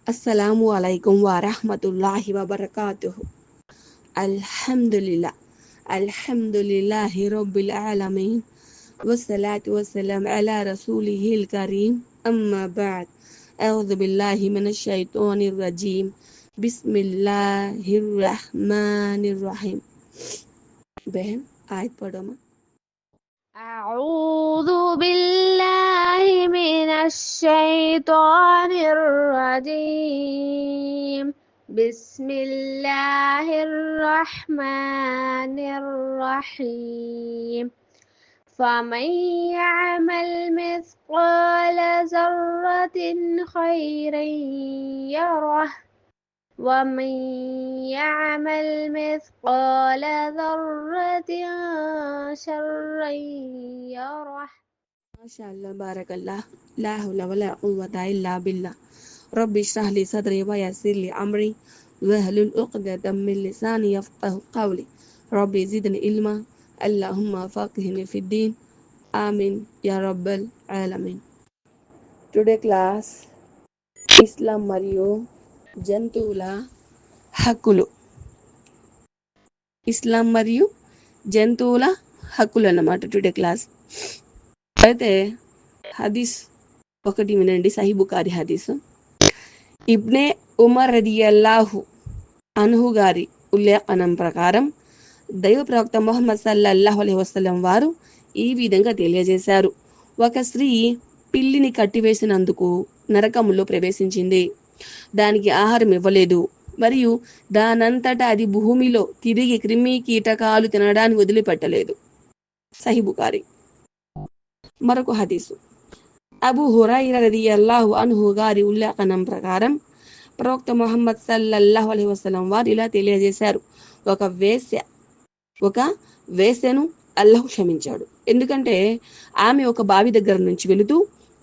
అస్సలాము అలైకుం వరహ్మతుల్లాహి వబరకాతుహు. అల్హమ్దులిల్లా అల్హమ్దులిల్లాహి రబ్బిల్ ఆలమీన్ వస్సలాతు వస్సలాం అలా రసూలిహిల్ కరీం అమ్మా బఅద్. అఊజు బిల్లాహి మినష్ షైతానిర్ రజీం. బిస్మిల్లాహిర్ రహ్మానిర్ రహీం. బహన్ ఆయత్ పढ़ो. أعوذ بالله من الشيطان الرجيم. بسم الله الرحمن الرحيم. فمن يعمل مثقال ذرة خيرا يره ومن يعمل مثقال ذرة شرا يره. మాషాల్లా బారకల్లా లా హౌల వలా ఖువ్వత ఇల్లా బిల్లా. రబ్బి ఇష్రహ్ లీ సద్రీ వయస్సిర్ లీ అమ్రీ వహ్లుల్ ఉఖ్దతం మిన్ లిసానీ యఫ్ఖహు ఖౌలీ. రబ్బి జిద్ని ఇల్మా. అల్లాహుమ్మా ఫఖ్హిని ఫిద్దీన్. ఆమీన్ యా రబ్బల్ ఆలమీన్. టుడే క్లాస్ ఇస్లాం మరియు జంతువుల హక్కులు. ఇస్లాం మరియు జంతువుల హక్కులు అన్నమాట టుడే క్లాస్. అయితే హదీస్ ఒకటి వినండి. సహీ బుఖారీ హదీసు. ఇబ్నే ఉమర్ రదియల్లాహు అన్హు గారి ఉల్లేఖనం ప్రకారం దైవ ప్రవక్త ముహమ్మద్ సల్లల్లాహు అలైహి వసల్లం వారు ఈ విధంగా తెలియజేశారు: ఒక స్త్రీ పిల్లిని కట్టివేసినందుకు నరకములో ప్రవేశించింది. దానికి ఆహారం ఇవ్వలేదు మరియు దానంతటా అది భూమిలో తిరిగి క్రిమి కీటకాలు తినడాన్ని వదిలిపెట్టలేదు. సహీ బుఖారీ. మరొక హదీసు అబూ హురైరా రదియల్లాహు అన్హు గారి ఉల్లేఖనం ప్రకారం ప్రవక్త ముహమ్మద్ సల్లల్లాహు అలైహి వసల్లం వారు ఇలా తెలియజేశారు: ఒక వేశ్యను అల్లాహ్ క్షమించాడు. ఎందుకంటే ఆమె ఒక బావి దగ్గర నుంచి వెళుతూ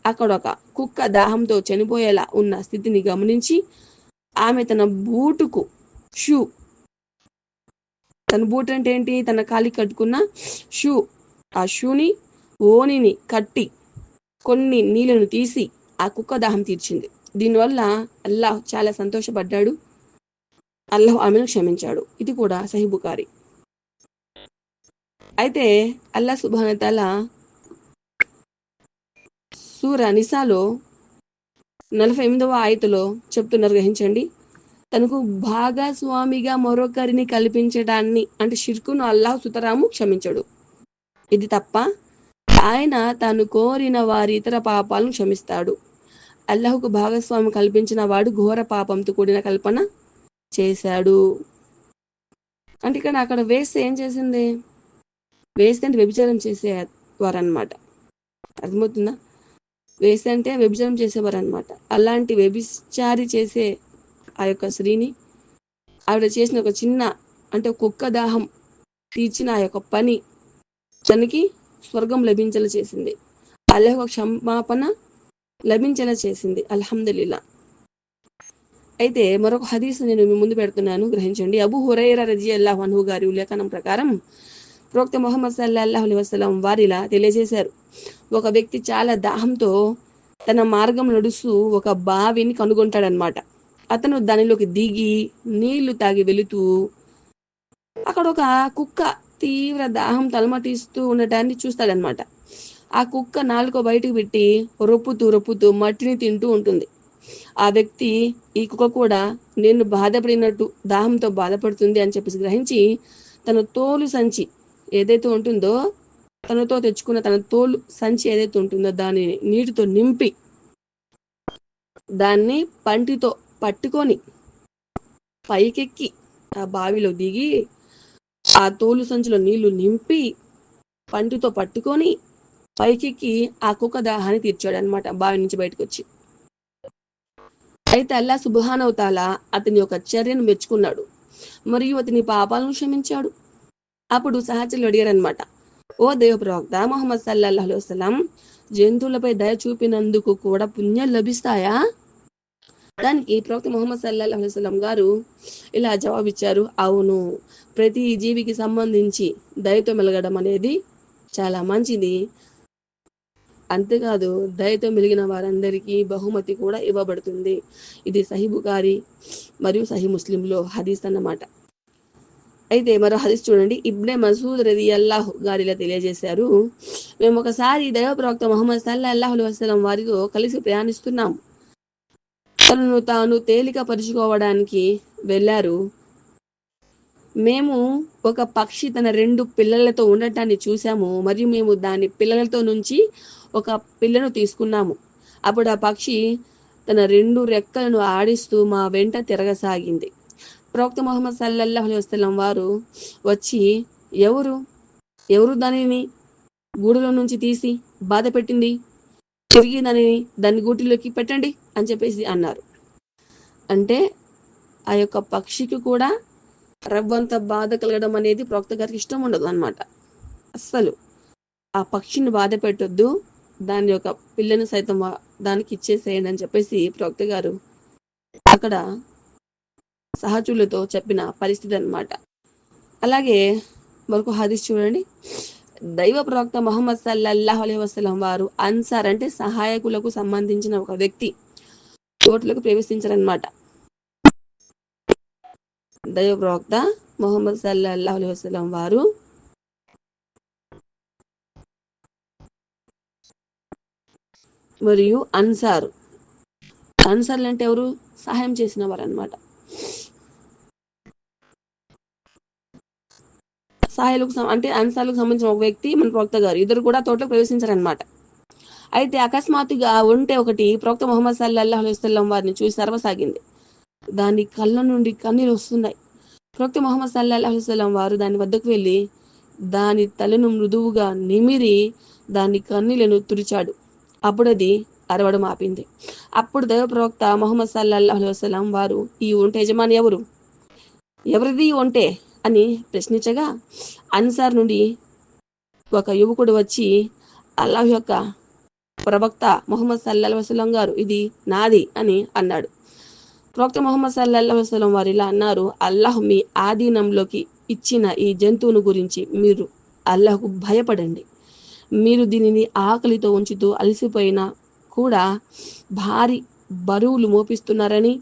అక్కడ ఒక కుక్క దాహంతో చనిపోయేలా ఉన్న స్థితిని గమనించి ఆమె తన బూట్ అంటే ఏంటి, తన కాలి కట్టుకున్న షూ, ఆ షూని ఓనిని కట్టి కొన్ని నీళ్లను తీసి ఆ కుక్క దాహం తీర్చింది. దీనివల్ల అల్లాహ్ చాలా సంతోషపడ్డాడు. అల్లాహ్ ఆమెను క్షమించాడు. ఇది కూడా సహీ బుఖారీ. అయితే అల్లాహ్ సుబ్హానహు వ తఆలా సూరా నిసాలో 48వ ఆయతులో చెప్తున్నారు, గ్రహించండి. తనకు భాగస్వామిగా మరొకరిని కల్పించడాన్ని అంటే షిర్కును అల్లాహ్ సుతరాము క్షమించడు. ఇది తప్ప ఆయన తాను కోరిన వారి ఇతర పాపాలను క్షమిస్తాడు. అల్లాహ్కు భాగస్వామి కల్పించిన వాడు ఘోర పాపంతో కూడిన కల్పన చేశాడు. అంటే అక్కడ వేస్తే ఏం చేసింది? వేస్తే అంటే వ్యభిచారం చేసేవారు అనమాట. అర్థమవుతుందా? వేస్తే అంటే వ్యభిచారం చేసేవారు అనమాట. అలాంటి వ్యభిచారి చేసే ఆ యొక్క స్త్రీని ఆవిడ చేసిన ఒక చిన్న అంటే కుక్క దాహం తీర్చిన ఆ యొక్క పని తనకి స్వర్గం లభించేలా చేసింది. అల్లాహ్ క్షమాపణ లభించేలా చేసింది. అల్హమ్దులిల్లా. అయితే మరొక హదీస్ నేను మీ ముందు పెడుతున్నాను, గ్రహించండి. అబూ హురైరా రజియల్లాహు అన్హు గారి ఉల్లేఖనం ప్రకారం ప్రవక్త ముహమ్మద్ సల్లల్లాహు అలైహి వసల్లం వారిలా తెలియజేశారు: ఒక వ్యక్తి చాలా దాహంతో తన మార్గం నడుస్తూ ఒక బావిని కనుగొంటాడనమాట. అతను దానిలోకి దిగి నీళ్లు తాగి వెళుతూ అక్కడ ఒక కుక్క తీవ్ర దాహం తలమటిస్తూ ఉండటాన్ని చూస్తాడనమాట. ఆ కుక్క నాలుక బయటకు పెట్టి రొప్పుతూ మట్టిని తింటూ ఉంటుంది. ఆ వ్యక్తి ఈ కుక్క కూడా నేను బాధపడినట్టు దాహంతో బాధపడుతుంది అని చెప్పేసి గ్రహించి తన తోలు సంచి ఏదైతే ఉంటుందో, తనతో తెచ్చుకున్న తన తోలు సంచి ఏదైతే ఉంటుందో దానిని నీటితో నింపి దాన్ని పంటితో పట్టుకొని పైకెక్కి ఆ బావిలో దిగి ఆ తోలు సంచిలో నీళ్లు నింపి పంటితో పట్టుకొని పైకెక్కి ఆ కుక్క దాహాన్ని తీర్చాడు అనమాట, బావి నుంచి బయటకు వచ్చి. అయితే అల్లాహ్ సుబ్హానహు వ తఆలా అతని యొక్క చర్యను మెచ్చుకున్నాడు మరియు అతని పాపాలను క్షమించాడు. అప్పుడు సహచరులు అడిగారనమాట: ఓ దేవ ప్రవక్త ముహమ్మద్ సల్లల్లాహు అలైహి వసల్లం, జంతువులపై దయ చూపినందుకు కూడా పుణ్యాలు లభిస్తాయా? దానికి ప్రవక్త ముహమ్మద్ సల్లల్లాహు అలైహి వసల్లం గారు ఇలా జవాబిచ్చారు: అవును, ప్రతి జీవికి సంబంధించి దయతో మెలగడం అనేది చాలా మంచిది. అంతేకాదు దయతో మిలిగిన వారందరికీ బహుమతి కూడా ఇవ్వబడుతుంది. ఇది సహీ బుఖారి మరియు సహీ ముస్లింలో హదీస్ అన్నమాట. అయితే మరో హదీస్ చూడండి. ఇబ్నే మసూద్ రదియల్లాహు గారు ఇలా తెలియజేశారు, మేము ఒకసారి దైవ ప్రవక్త ముహమ్మద్ సల్లల్లాహు అలైహి వసల్లం వారితో కలిసి ప్రయాణిస్తున్నాము. తనను తాను తేలిక పరుచుకోవడానికి వెళ్ళారు. మేము ఒక పక్షి తన 2 పిల్లలతో ఉండటాన్ని చూశాము మరియు మేము దాని పిల్లలతో నుంచి ఒక పిల్లను తీసుకున్నాము. అప్పుడు ఆ పక్షి తన 2 రెక్కలను ఆడిస్తూ మా వెంట తిరగసాగింది. ప్రవక్త ముహమ్మద్ సల్లల్లాహు అలైహి వసల్లం వారు వచ్చి, ఎవరు దానిని గూడులో నుంచి తీసి బాధ పెట్టింది, తిరిగి దాని గూటిలోకి పెట్టండి అని చెప్పేసి అన్నారు. అంటే ఆ యొక్క పక్షికి కూడా రవ్వంత బాధ కలగడం అనేది ప్రవక్త గారికి ఇష్టం ఉండదు అన్నమాట. అస్సలు ఆ పక్షిని బాధ పెట్టొద్దు, దాని యొక్క పిల్లని సైతం దానికి ఇచ్చేసేయండి అని చెప్పేసి ప్రవక్త గారు అక్కడ సహచులతో చెప్పిన పరిస్థితి అన్నమాట. అలాగే మరొక హదీస్ చూడండి. దైవ ప్రవక్త ముహమ్మద్ సల్లల్లాహు అలైహి వసల్లం వారు అన్సార్ అంటే సహాయకులకు సంబంధించిన ఒక వ్యక్తి తోటలకు ప్రవేశించారనమాట. దైవ ప్రవక్త ముహమ్మద్ సల్లల్లాహు అలైహి వసల్లం వారు మరియు అన్సార్లు అంటే ఎవరు? సహాయం చేసిన వారు అనమాట. అంటే అన్సార్లకు సంబంధించిన ఒక వ్యక్తి మన ప్రవక్త గారు ఇద్దరు కూడా తోటలో ప్రవేశించారనమాట. అయితే అకస్మాత్తుగా ఒంటె ఒకటి ప్రవక్త ముహమ్మద్ సల్లల్లాహు అలైహి వసల్లం వారిని చూసి సర్వసాగింది. దాని కళ్ళ నుండి కన్నీరు వస్తున్నాయి. ప్రవక్త ముహమ్మద్ సల్లల్లాహు అలైహి వసల్లం వారు దాని వద్దకు వెళ్ళి దాని తలను మృదువుగా నిమిరి దాని కన్నీళ్లను తుడిచాడు. అప్పుడు అది అరవడం ఆపింది. అప్పుడు దైవ ప్రవక్త ముహమ్మద్ సల్లల్లాహు అలైహి వసల్లం వారు, ఈ ఒంటె యజమాని ఎవరిది ఒంటె అని ప్రశ్నించగా, అన్సార్ నుండి ఒక యువకుడు వచ్చి అల్లాహ్ యొక్క ప్రవక్త ముహమ్మద్ సల్లల్లాహు అలైహి వసల్లం గారు, ఇది నాది అని అన్నాడు. ప్రవక్త ముహమ్మద్ సల్లల్లాహు అలైహి వసల్లం వారు ఇలా అన్నారు, అల్లాహ్ మీ ఆధీనంలోకి ఇచ్చిన ఈ జంతువును గురించి మీరు అల్లాహ్కు భయపడండి. మీరు దీనిని ఆకలితో ఉంచుతూ అలసిపోయినా కూడా భారీ బరువులు మోపిస్తున్నారని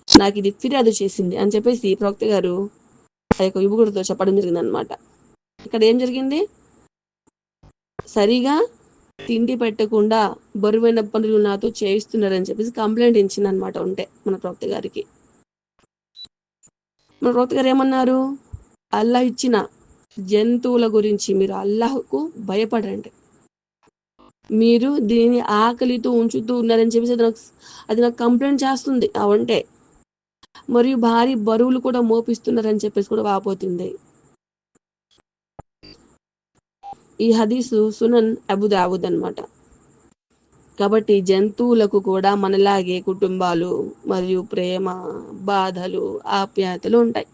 నాకు ఇది ఫిర్యాదు చేసింది అని చెప్పేసి ప్రవక్త గారు ఆ యొక్క యువకుడితో చెప్పడం జరిగింది అనమాట. ఇక్కడ ఏం జరిగింది? సరిగా తిండి పెట్టకుండా బరువైన పనులు నాతో చేయిస్తున్నారని చెప్పేసి కంప్లైంట్ ఇచ్చింది అనమాట ఉంటే మన ప్రవక్త గారికి. మన ప్రవక్త గారు ఏమన్నారు? అల్లాహ్ ఇచ్చిన జంతువుల గురించి మీరు అల్లాహ్కు భయపడండి. మీరు దీనిని ఆకలితో ఉంచుతూ ఉన్నారని చెప్పేసి అది నాకు కంప్లైంట్ చేస్తుంది ఆ ఉంటే, మరియు భారీ బరువులు కూడా మోపిస్తున్నారని చెప్పేసి కూడా వాపోతుంది. ఈ హదీసు సునన్ అబూ దావూద్ అన్నమాట. కాబట్టి జంతువులకు కూడా మనలాగే కుటుంబాలు మరియు ప్రేమ, బాధలు, ఆప్యాయతలు ఉంటాయి.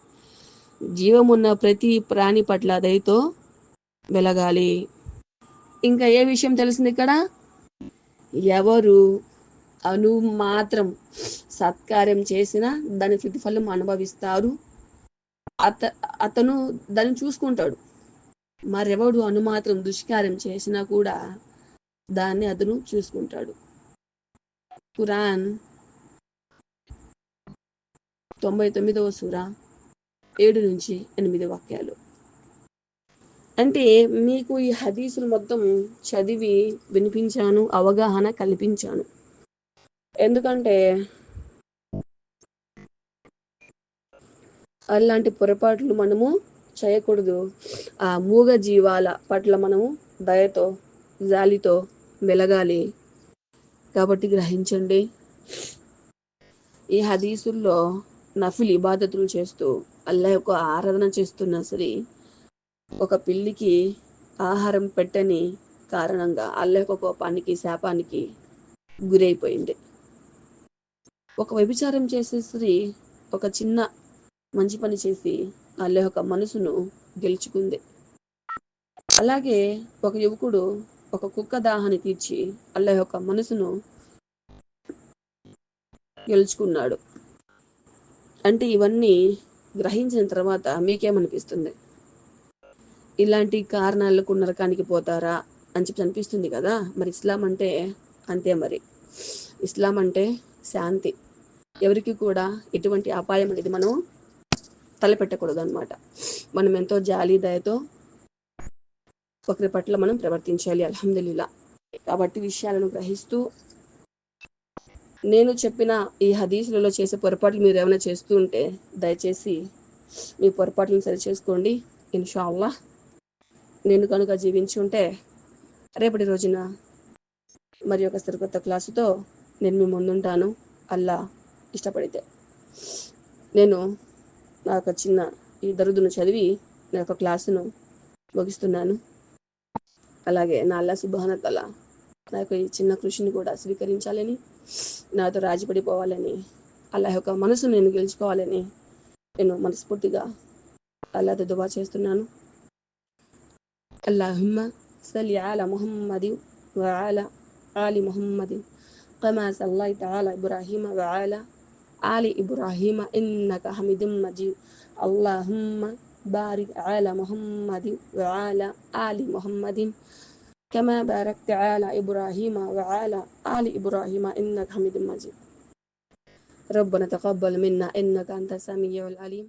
జీవమున్న ప్రతి ప్రాణి పట్ల దయతో వెలగాలి. ఇంకా ఏ విషయం తెలిసింది ఇక్కడ? ఎవరు మాత్రం సత్కార్యం చేసినా దాని ప్రతిఫలం అనుభవిస్తారు. అతను దాన్ని చూసుకుంటాడు. మరెవడు మాత్రం దుష్కార్యం చేసినా కూడా దాన్ని అతను చూసుకుంటాడు. ఖురాన్ 99వ సూర 7-8 వాక్యాలు. అంటే మీకు ఈ హదీసులు మొత్తం చదివి వినిపించాను, అవగాహన కల్పించాను. ఎందుకంటే అలాంటి పొరపాట్లు మనము చేయకూడదు. ఆ మూగ జీవాల పట్ల మనము దయతో, జాలితో వెలగాలి. కాబట్టి గ్రహించండి. ఈ హదీసుల్లో నఫిల్ ఇబాదతులు చేస్తూ అల్లాహ్ యొక్క ఆరాధన చేస్తున్నా సరే, ఒక పిల్లికి ఆహారం పెట్టని కారణంగా అల్లాహ్ యొక్క కోపానికి, శాపానికి గురైపోయింది. ఒక వ్యభిచారం చేసే స్త్రీ ఒక చిన్న మంచి పని చేసి అల్లాహ్ యొక్క మనసును గెలుచుకుంది. అలాగే ఒక యువకుడు ఒక కుక్క దాహాన్ని తీర్చి అల్లాహ్ యొక్క మనసును గెలుచుకున్నాడు. అంటే ఇవన్నీ గ్రహించిన తర్వాత మీకేమనిపిస్తుంది? ఇలాంటి కారణాలకు నరకానికి పోతారా అని చెప్పి అనిపిస్తుంది కదా. మరి ఇస్లాం అంటే అంతే. మరి ఇస్లాం అంటే శాంతి. ఎవరికి కూడా ఎటువంటి అపాయం అనేది మనం తలపెట్టకూడదు అనమాట. మనం ఎంతో జాలి దయతో ఒకరి పట్ల మనం ప్రవర్తించాలి. అల్హమ్దులిల్లా. కాబట్టి విషయాలను గ్రహిస్తూ నేను చెప్పిన ఈ హదీసులలో చేసే పొరపాట్లు మీరు ఏమైనా చేస్తూ ఉంటే దయచేసి మీ పొరపాట్లను సరి చేసుకోండి. ఇన్షా అల్లాహ్ నేను కనుక జీవించి ఉంటే రేపటి రోజున మరి ఒక సరికొత్త క్లాసుతో నేను మీ ముందుంటాను. అల్లా ఇష్టపడితే. నేను నా యొక్క చిన్న ఈ దరుదును చదివి నా యొక్క క్లాసును ముగిస్తున్నాను. అలాగే నా అల్లా సుబ్హాన తఆలా నా యొక్క ఈ చిన్న కృషిని కూడా స్వీకరించాలని, నాతో రాజీపడిపోవాలని, అల్లాహ్ యొక్క మనసును నేను గెలుచుకోవాలని నేను మనస్ఫూర్తిగా అల్లాహ్తో దువా చేస్తున్నాను. అల్లాహుమ్మ సల్లి అలా ముహమ్మది వ అలా ఆలి ముహమ్మది కమా సల్లైత అలా ఇబ్రాహీమ వ అలా ఆలి ఇబ్రాహీమ ఇన్నక హమీదుమ్ మజీద్. అల్లాహుమ్మ బారిక్ అలా ముహమ్మది వ అలా ఆలి ముహమ్మదిన్ كما باركت على إبراهيم وعلى آل إبراهيم إنك حميد مجيد. ربنا تقبل منا إنك أنت السميع العليم.